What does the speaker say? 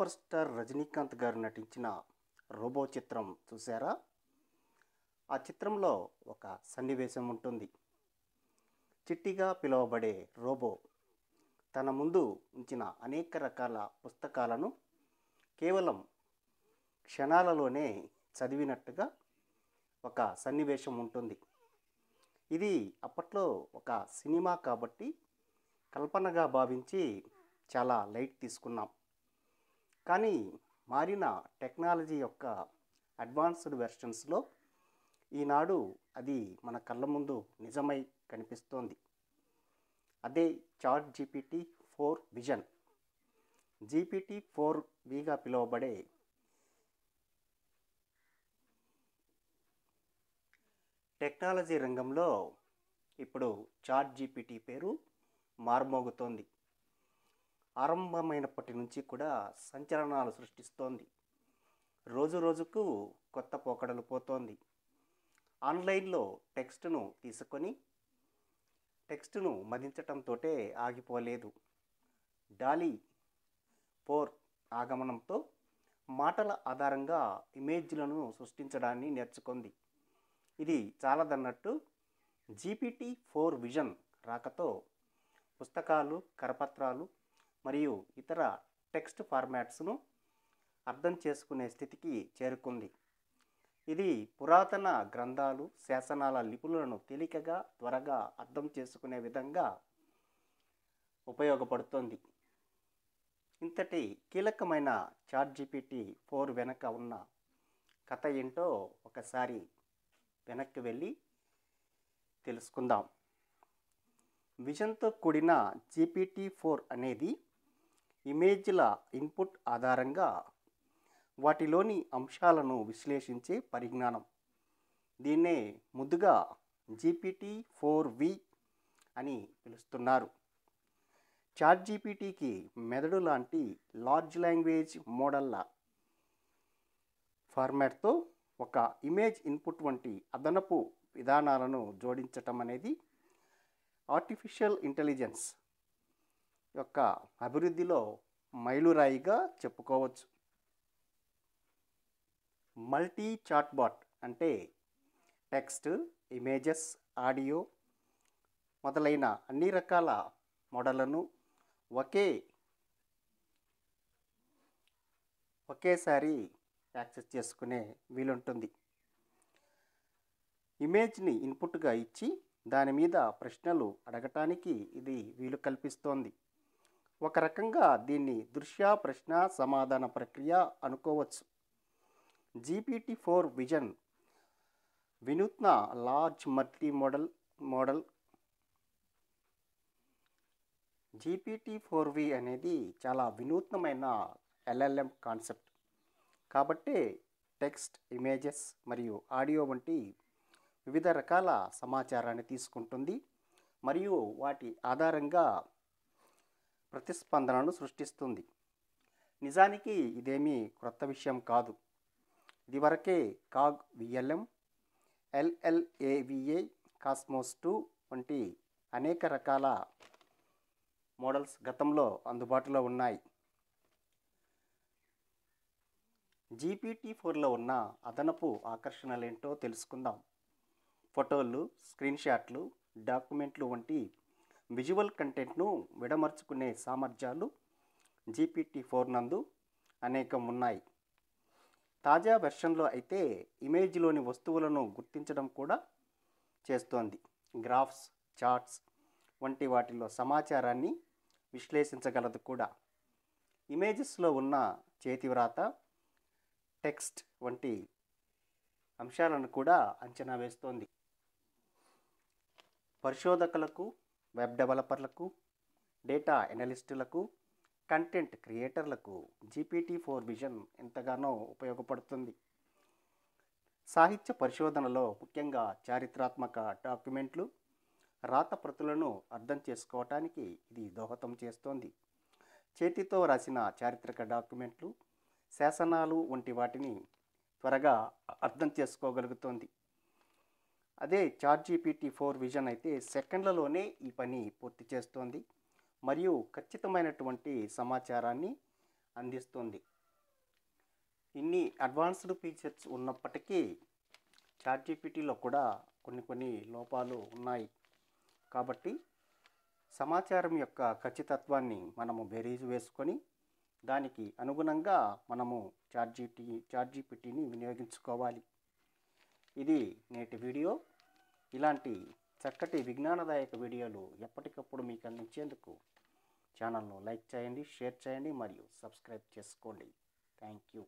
Super star Rajinikanth గారు నటించిన 'robo' చిత్రం చూసారా? ఆ చిత్రంలో ఒక సన్నివేశం ఉంటుంది. చిట్టిగా పిలువబడే రోబో తన ముందు ఉంచిన అనేక రకాల పుస్తకాలను కేవలం క్షణాలలోనే చదివినట్టుగా ఒక సన్నివేశం ఉంటుంది. ఇది అప్పట్లో ఒక సినిమా కాబట్టి కల్పనగా భావించి చాలా లైట్ తీసుకున్నాం. కానీ మారిన టెక్నాలజీ యొక్క అడ్వాన్స్డ్ వెర్షన్స్లో ఈనాడు అది మన కళ్ళ ముందు నిజమై కనిపిస్తోంది. అదే చాట్ జీపీటీ 4 విజన్. జీపీటీ 4విగా పిలువబడే టెక్నాలజీ రంగంలో ఇప్పుడు చాట్ జీపీటీ పేరు మారుమోగుతోంది. ఆరంభమైనప్పటి నుంచి కూడా సంచలనాలు సృష్టిస్తోంది. రోజు రోజుకు కొత్త పోకడలు పోతోంది. ఆన్లైన్లో టెక్స్ట్ను తీసుకొని టెక్స్ట్ను మదించటంతో ఆగిపోలేదు. డాలీ 4 ఆగమనంతో మాటల ఆధారంగా ఇమేజ్లను సృష్టించడాన్ని నేర్చుకుంది. ఇది చాలదన్నట్టు జీపీటీ 4 విజన్ రాకతో పుస్తకాలు, కరపత్రాలు మరియు ఇతర టెక్స్ట్ ఫార్మాట్స్ను అర్థం చేసుకునే స్థితికి చేరుకుంది. ఇది పురాతన గ్రంథాలు, శాసనాల లిపులను తేలికగా, త్వరగా అర్థం చేసుకునే విధంగా ఉపయోగపడుతోంది. ఇంతటి కీలకమైన చాట్ జీపీటీ 4 వెనక ఉన్న కథ ఏంటో ఒకసారి వెనక్కి వెళ్ళి తెలుసుకుందాం. విజన్తో కూడిన జీపీటీ 4 అనేది ఇమేజ్ల ఇన్పుట్ ఆధారంగా వాటిలోని అంశాలను విశ్లేషించే పరిజ్ఞానం. దీన్నే ముద్దుగా జీపీటీ 4వి అని పిలుస్తున్నారు. చాట్ జీపీటీకి మెదడు లాంటి లార్జ్ లాంగ్వేజ్ మోడళ్ల ఫార్మాట్తో ఒక ఇమేజ్ ఇన్పుట్ వంటి అదనపు విధానాలను జోడించటం అనేది ఆర్టిఫిషియల్ ఇంటెలిజెన్స్ యొక్క అభివృద్ధిలో మైలురాయిగా చెప్పుకోవచ్చు. మల్టీ చాట్బాట్ అంటే టెక్స్ట్, ఇమేజెస్, ఆడియో మొదలైన అన్ని రకాల మోడళ్లను ఒకేసారి యాక్సెస్ చేసుకునే వీలుంటుంది. ఇమేజ్ని ఇన్పుట్గా ఇచ్చి దాని మీద ప్రశ్నలు అడగటానికి ఇది వీలు కల్పిస్తోంది. ఒక రకంగా దీన్ని దృశ్య ప్రశ్న సమాధాన ప్రక్రియ అనుకోవచ్చు. జీపీటీ 4 విజన్ వినూత్న లార్జ్ మల్టీ మోడల్. జీపీటీ 4వి అనేది చాలా వినూత్నమైన ఎల్ఎల్ఎం కాన్సెప్ట్. కాబట్టే టెక్స్ట్, ఇమేజెస్ మరియు ఆడియో వంటి వివిధ రకాల సమాచారాన్ని తీసుకుంటుంది మరియు వాటి ఆధారంగా ప్రతిస్పందనను సృష్టిస్తుంది. నిజానికి ఇదేమీ క్రొత్త విషయం కాదు. ఇదివరకే కాగ్ విఎల్ఎం, ఎల్ఎల్ఏవిఏ, కాస్మోస్ 2 వంటి అనేక రకాల మోడల్స్ గతంలో అందుబాటులో ఉన్నాయి. జీపీటీ 4లో ఉన్న అదనపు ఆకర్షణలేంటో తెలుసుకుందాం. ఫోటోలు, స్క్రీన్ షాట్లు, డాక్యుమెంట్లు వంటి విజువల్ కంటెంట్ను విడమర్చుకునే సామర్థ్యాలు జీపీటీ 4 నందు అనేకం ఉన్నాయి. తాజా వెర్షన్లో అయితే ఇమేజ్లోని వస్తువులను గుర్తించడం కూడా చేస్తోంది. గ్రాఫ్స్, చార్ట్స్ వంటి వాటిలో సమాచారాన్ని విశ్లేషించగలదు కూడా. ఇమేజెస్లో ఉన్న చేతివ్రాత, టెక్స్ట్ వంటి అంశాలను కూడా అంచనా వేస్తోంది. పరిశోధకులకు, వెబ్ డెవలపర్లకు, డేటా ఎనలిస్టులకు, కంటెంట్ క్రియేటర్లకు జీపీటీ 4 విజన్ ఎంతగానో ఉపయోగపడుతుంది. సాహిత్య పరిశోధనలో ముఖ్యంగా చారిత్రాత్మక డాక్యుమెంట్లు, రాతప్రతులను అర్థం చేసుకోవటానికి ఇది దోహదం చేస్తోంది. చేతితో రాసిన చారిత్రక డాక్యుమెంట్లు, శాసనాలు వంటి వాటిని త్వరగా అర్థం చేసుకోగలుగుతోంది. అదే చాట్ జీపీటీ 4 విజన్ అయితే సెకండ్లలోనే ఈ పని పూర్తి చేస్తోంది మరియు ఖచ్చితమైనటువంటి సమాచారాన్ని అందిస్తుంది. ఇన్ని అడ్వాన్స్డ్ ఫీచర్స్ ఉన్నప్పటికీ చాట్‌జీపీటీలో కూడా కొన్ని లోపాలు ఉన్నాయి. కాబట్టి సమాచారం యొక్క ఖచ్చితత్వాన్ని మనము బేరీజు వేసుకొని దానికి అనుగుణంగా మనము చాట్‌జీపీటీని వినియోగించుకోవాలి. ఇది నేటి వీడియో. ఇలాంటి చక్కటి విజ్ఞానదాయక వీడియోలు ఎప్పటికప్పుడు మీకు అందించేందుకు ఛానల్ను లైక్ చేయండి, షేర్ చేయండి మరియు సబ్స్క్రైబ్ చేసుకోండి. Thank you.